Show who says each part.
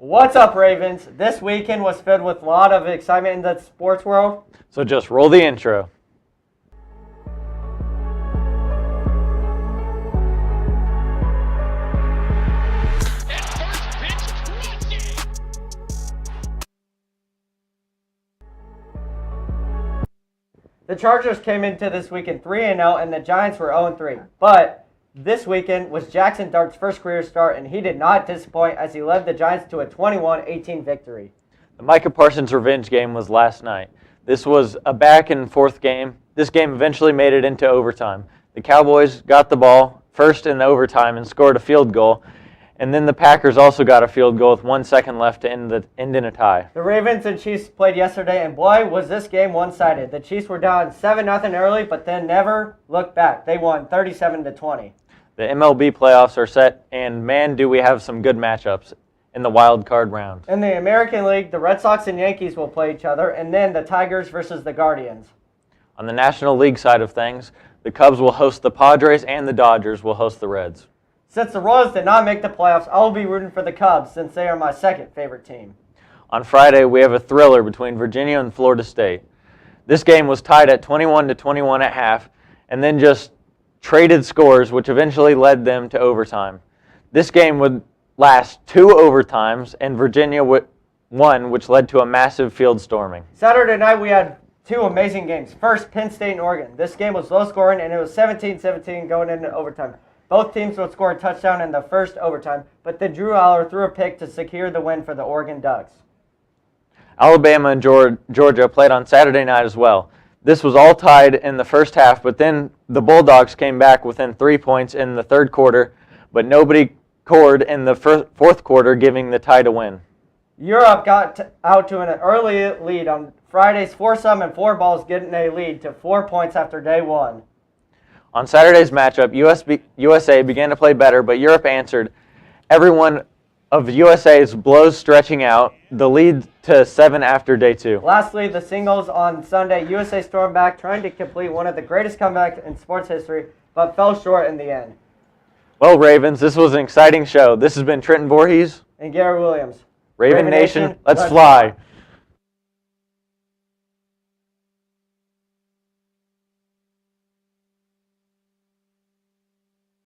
Speaker 1: What's up, Ravens? This weekend was filled with a lot of excitement in the sports world.
Speaker 2: So just roll the intro.
Speaker 1: The Chargers came into this weekend 3-0, and the Giants were 0-3. But this weekend was Jackson Dart's first career start, and he did not disappoint as he led the Giants to a 21-18 victory.
Speaker 2: The Micah Parsons revenge game was last night. This was a back-and-forth game. This game eventually made it into overtime. The Cowboys got the ball first in overtime and scored a field goal. And then the Packers also got a field goal with 1 second left to end in a tie.
Speaker 1: The Ravens and Chiefs played yesterday, and boy, was this game one-sided. The Chiefs were down 7-0 early, but then never looked back. They won 37-20.
Speaker 2: The MLB playoffs are set, and man, do we have some good matchups in the wild card round.
Speaker 1: In the American League, the Red Sox and Yankees will play each other, and then the Tigers versus the Guardians.
Speaker 2: On the National League side of things, the Cubs will host the Padres, and the Dodgers will host the Reds.
Speaker 1: Since the Royals did not make the playoffs, I will be rooting for the Cubs since they are my second favorite team.
Speaker 2: On Friday, we have a thriller between Virginia and Florida State. This game was tied at 21-21 at half, and then just traded scores, which eventually led them to overtime. This game would last 2 overtimes, and Virginia won, which led to a massive field storming.
Speaker 1: Saturday night, we had 2 amazing games. First, Penn State and Oregon. This game was low scoring, and it was 17-17 going into overtime. Both teams would score a touchdown in the first overtime, but then Drew Aller threw a pick to secure the win for the Oregon Ducks.
Speaker 2: Alabama and Georgia played on Saturday night as well. This was all tied in the first half, but then the Bulldogs came back within 3 points in the third quarter, but nobody scored in the fourth quarter, giving the tie to win.
Speaker 1: Europe got out to an early lead on Friday's foursome and 4 balls, getting a lead to 4 points after day 1.
Speaker 2: On Saturday's matchup, USA began to play better, but Europe answered. Every one of USA's blows stretching out the lead to 7 after day 2.
Speaker 1: Lastly, the singles on Sunday, USA stormed back trying to complete one of the greatest comebacks in sports history, but fell short in the end.
Speaker 2: Well, Ravens, this was an exciting show. This has been Trenton Voorhees
Speaker 1: And Gary Williams.
Speaker 2: Raven Nation, let's fly.